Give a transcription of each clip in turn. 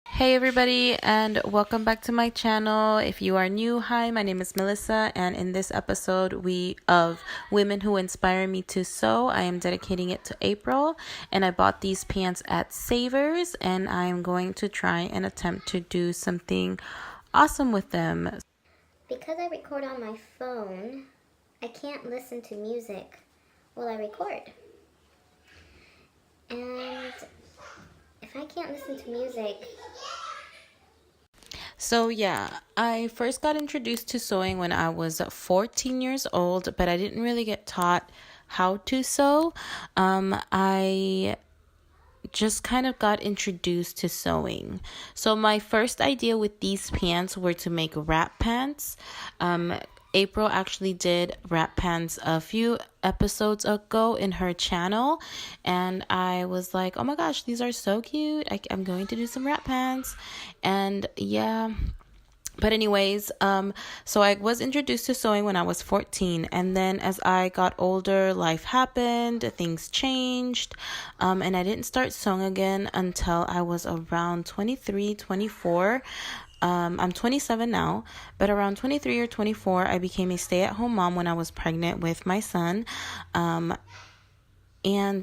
Hey everybody, and welcome back to my channel. If you are new, hi, my name is Melissa, and in this episode of Women Who Inspire Me to Sew, I am dedicating it to April, and I bought these pants at Savers, and I am going to try and attempt to do something awesome with them. Because I record on my phone, I can't listen to music while I record. And if I can't listen to music, So yeah, I first got introduced to sewing when I was 14 years old, but I didn't really get taught how to sew. I just kind of got introduced to sewing. So my first idea with these pants were to make wrap pants. April actually did wrap pants a few episodes ago in her channel, and I was like, oh my gosh, these are so cute. I'm going to do some wrap pants. And yeah, but anyways, so I was introduced to sewing when I was 14, and then as I got older, life happened, things changed, and I didn't start sewing again until I was around 23, 24. I'm 27 now, but around 23 or 24, I became a stay-at-home mom when I was pregnant with my son. And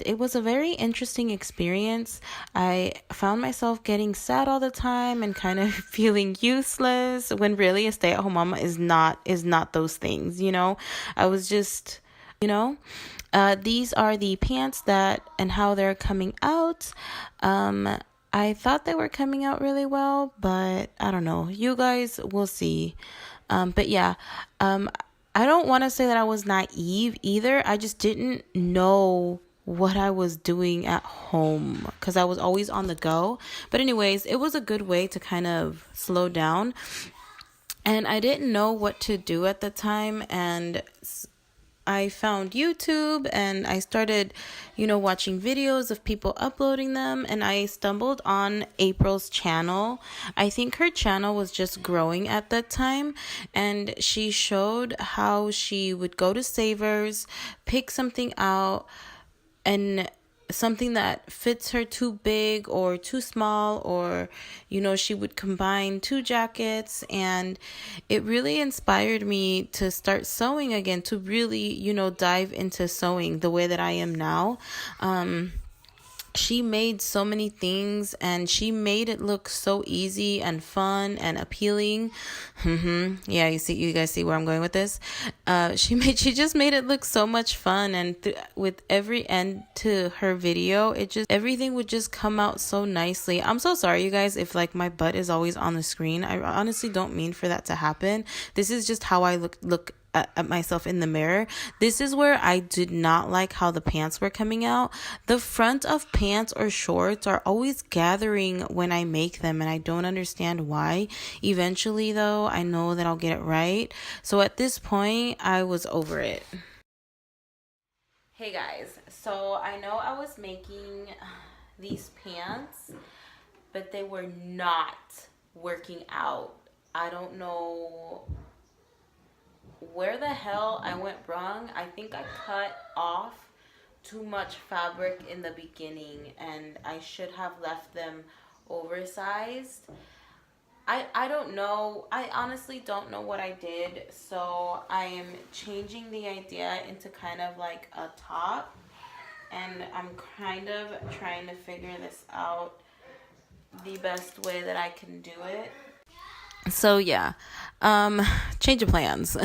it was a very interesting experience. I found myself getting sad all the time and kind of feeling useless when really a stay-at-home mom is not those things, you know. I was just, these are the pants that and how they're coming out. I thought they were coming out really well, but I don't know. You guys will see. But yeah, I don't want to say that I was naive either. I just didn't know what I was doing at home because I was always on the go. But anyways, it was a good way to kind of slow down. And I didn't know what to do at the time, and I found YouTube and I started, watching videos of people uploading them, and I stumbled on April's channel. I think her channel was just growing at that time, and she showed how she would go to Savers, pick something out, and something that fits her too big or too small, or she would combine two jackets, and it really inspired me to start sewing again, to really dive into sewing the way that I am now. She made so many things, and she made it look so easy and fun and appealing. Yeah, you guys see where I'm going with this. She just made it look so much fun, and with every end to her video, everything would just come out so nicely. I'm so sorry, you guys, if like my butt is always on the screen. I honestly don't mean for that to happen. This is just how I look at myself in the mirror. This is where I did not like how the pants were coming out. The front of pants or shorts are always gathering when I make them, and I don't understand why. Eventually though, I know that I'll get it right. So at this point, I was over it. Hey guys, so I know I was making these pants, but they were not working out. I don't know where the hell I went wrong. I think I cut off too much fabric in the beginning, and I should have left them oversized. I don't know. I honestly don't know what I did. So I am changing the idea into kind of like a top, and I'm kind of trying to figure this out the best way that I can do it. So yeah, change of plans.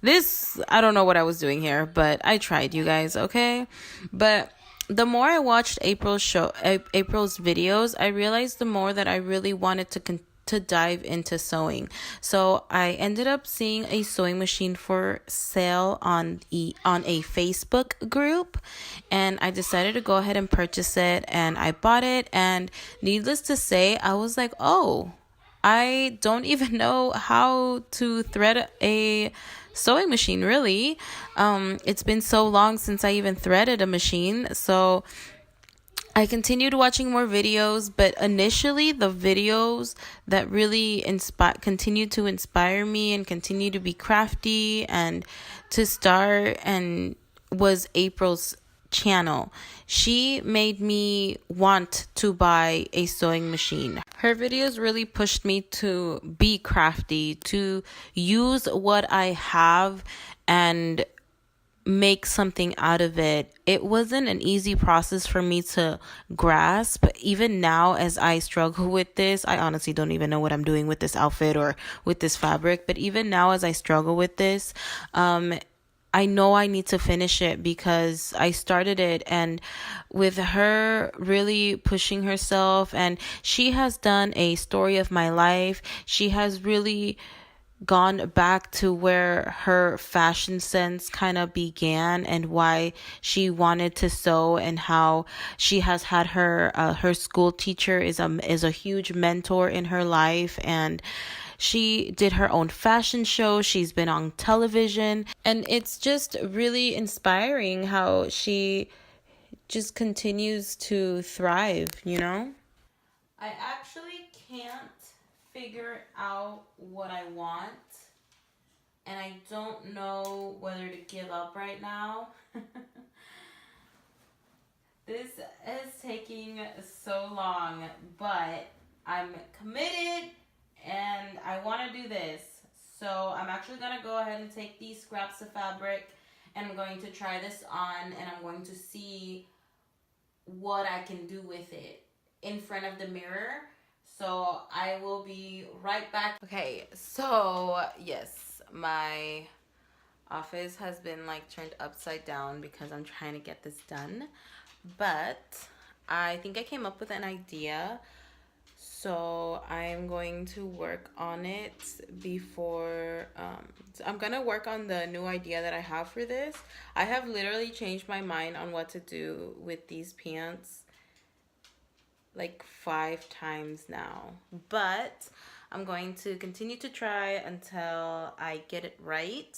I don't know what I was doing here, but I tried, you guys, okay? But the more I watched April's videos, I realized the more that I really wanted to dive into sewing. So I ended up seeing a sewing machine for sale on a Facebook group, and I decided to go ahead and purchase it, and I bought it, and needless to say, I was like, oh, I don't even know how to thread a sewing machine, really. It's been so long since I even threaded a machine. So I continued watching more videos, but initially the videos that really continued to inspire me and continue to be crafty and to start and was April's channel. She made me want to buy a sewing machine. Her videos really pushed me to be crafty, to use what I have and make something out of it. It wasn't an easy process for me to grasp. Even now, as I struggle with this, I honestly don't even know what I'm doing with this outfit or with this fabric. But even now, as I struggle with this, I know I need to finish it because I started it, and with her really pushing herself, and she has done a story of my life. She has really gone back to where her fashion sense kind of began and why she wanted to sew, and how she has had her school teacher is a huge mentor in her life, and she did her own fashion show. She's been on television, and it's just really inspiring how she just continues to thrive, you know? I actually can't figure out what I want, and I don't know whether to give up right now. This is taking so long, but I'm committed and I want to do this. So I'm actually going to go ahead and take these scraps of fabric and I'm going to try this on, and I'm going to see what I can do with it in front of the mirror. So I will be right back. Okay, so yes, my office has been like turned upside down because I'm trying to get this done. But I think I came up with an idea. So I'm going to work on it before so I'm gonna work on the new idea that I have for this. I have literally changed my mind on what to do with these pants like 5 times now, but I'm going to continue to try until I get it right,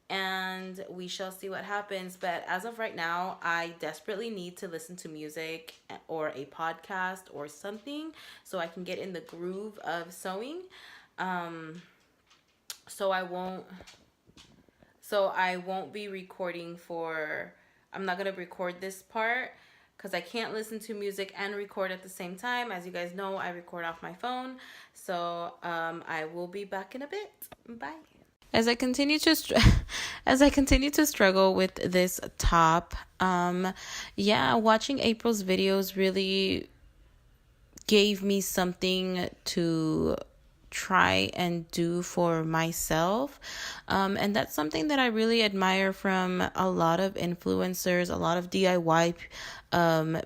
and we shall see what happens. But as of right now, I desperately need to listen to music or a podcast or something so I can get in the groove of sewing. um so I won't be recording for, I'm not going to record this part because I can't listen to music and record at the same time. As you guys know, I record off my phone. So I will be back in a bit. Bye. As I continue to as I continue to struggle with this top, yeah, watching April's videos really gave me something to try and do for myself. And that's something that I really admire from a lot of influencers, a lot of DIY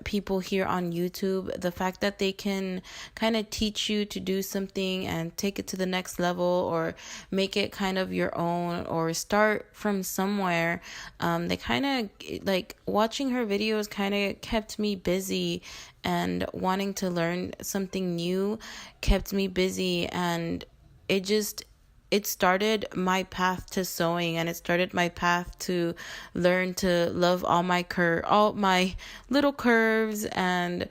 people here on YouTube. The fact that they can kind of teach you to do something and take it to the next level, or make it kind of your own, or start from somewhere. They kind of like, watching her videos kind of kept me busy, and wanting to learn something new kept me busy, and it started my path to sewing, and it started my path to learn to love all my little curves, and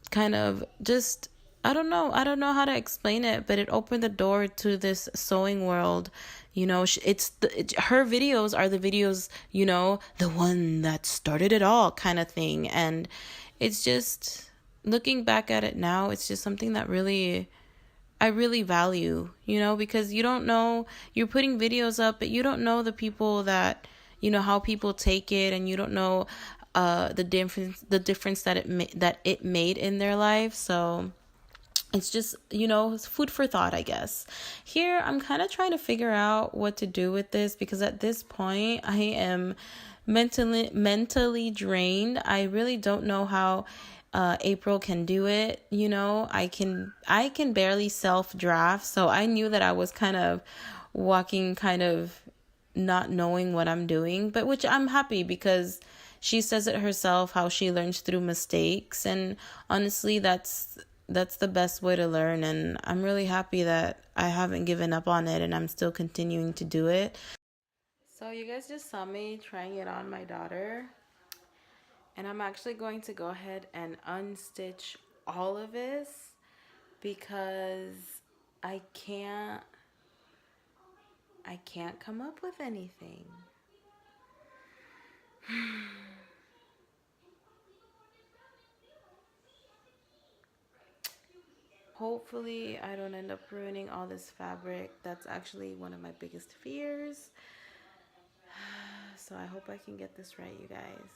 kind of just, I don't know how to explain it, but it opened the door to this sewing world. You know, her videos are the videos, you know, the one that started it all kind of thing. And it's just, looking back at it now, it's just something that I really value, you know, because you don't know, you're putting videos up, but you don't know the people that, you know, how people take it, and you don't know the difference that it made in their life. So it's just, you know, it's food for thought, I guess. Here, I'm kind of trying to figure out what to do with this, because at this point, I am mentally drained. I really don't know how April can do it. You know, I can barely self draft. So I knew that I was kind of walking, kind of not knowing what I'm doing, but which I'm happy, because she says it herself, how she learns through mistakes. And honestly, that's the best way to learn. And I'm really happy that I haven't given up on it, and I'm still continuing to do it. So you guys just saw me trying it on my daughter, and I'm actually going to go ahead and unstitch all of this, because I can't come up with anything. hopefully I don't end up ruining all this fabric. That's actually one of my biggest fears. So I hope I can get this right, you guys.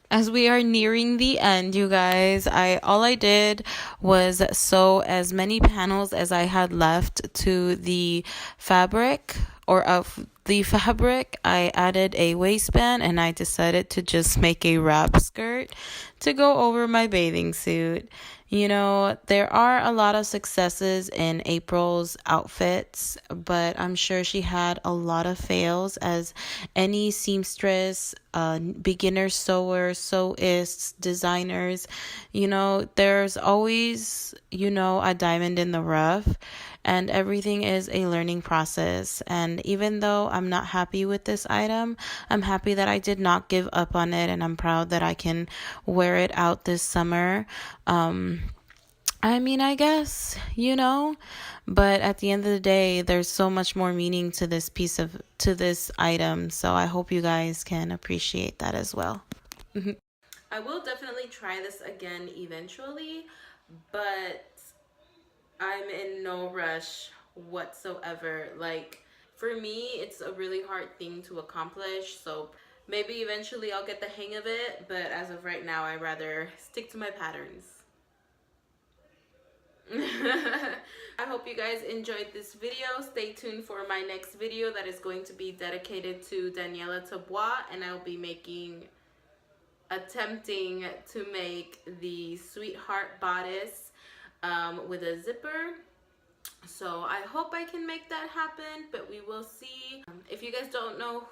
As we are nearing the end, you guys, all I did was sew as many panels as I had left to the fabric, or of the fabric. I added a waistband and I decided to just make a wrap skirt to go over my bathing suit. You know, there are a lot of successes in April's outfits, but I'm sure she had a lot of fails, as any seamstress, beginner sewer, sewists, designers, you know, there's always, you know, a diamond in the rough, and everything is a learning process. And even though I'm not happy with this item, I'm happy that I did not give up on it, and I'm proud that I can wear it out this summer. I mean, I guess, you know, but at the end of the day, there's so much more meaning to to this item. So I hope you guys can appreciate that as well. I will definitely try this again eventually, but I'm in no rush whatsoever. Like, for me, it's a really hard thing to accomplish. So maybe eventually I'll get the hang of it, but as of right now, I'd rather stick to my patterns. I hope you guys enjoyed this video. Stay tuned for my next video that is going to be dedicated to Daniela Tabois, and I'll be attempting to make the sweetheart bodice with a zipper. So I hope I can make that happen, but we will see. If you guys don't know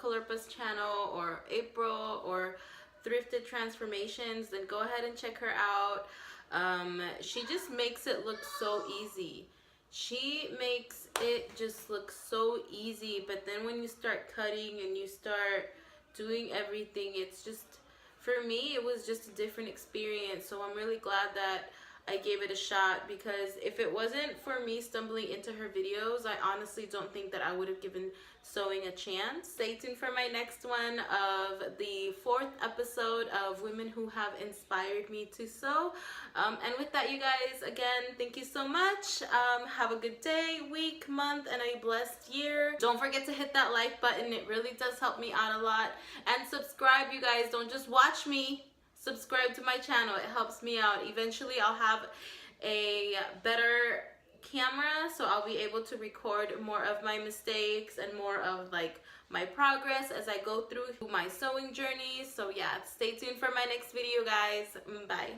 Coolirpa's channel, or April, or Thrifted Transformations, then go ahead and check her out. She just makes it look so easy. She makes it just look so easy, but then when you start cutting and you start doing everything, it's just, for me, it was just a different experience. So I'm really glad that I gave it a shot, because if it wasn't for me stumbling into her videos, I honestly don't think that I would have given sewing a chance. Stay tuned for my next one of the 4th episode of Women Who Have Inspired Me to Sew. And with that, you guys, again, thank you so much. Have a good day, week, month, and a blessed year. Don't forget to hit that like button. It really does help me out a lot. And subscribe, you guys. Don't just watch me. Subscribe to my channel. It helps me out. Eventually I'll have a better camera, so I'll be able to record more of my mistakes and more of like my progress as I go through my sewing journey. So yeah, stay tuned for my next video, guys. Bye.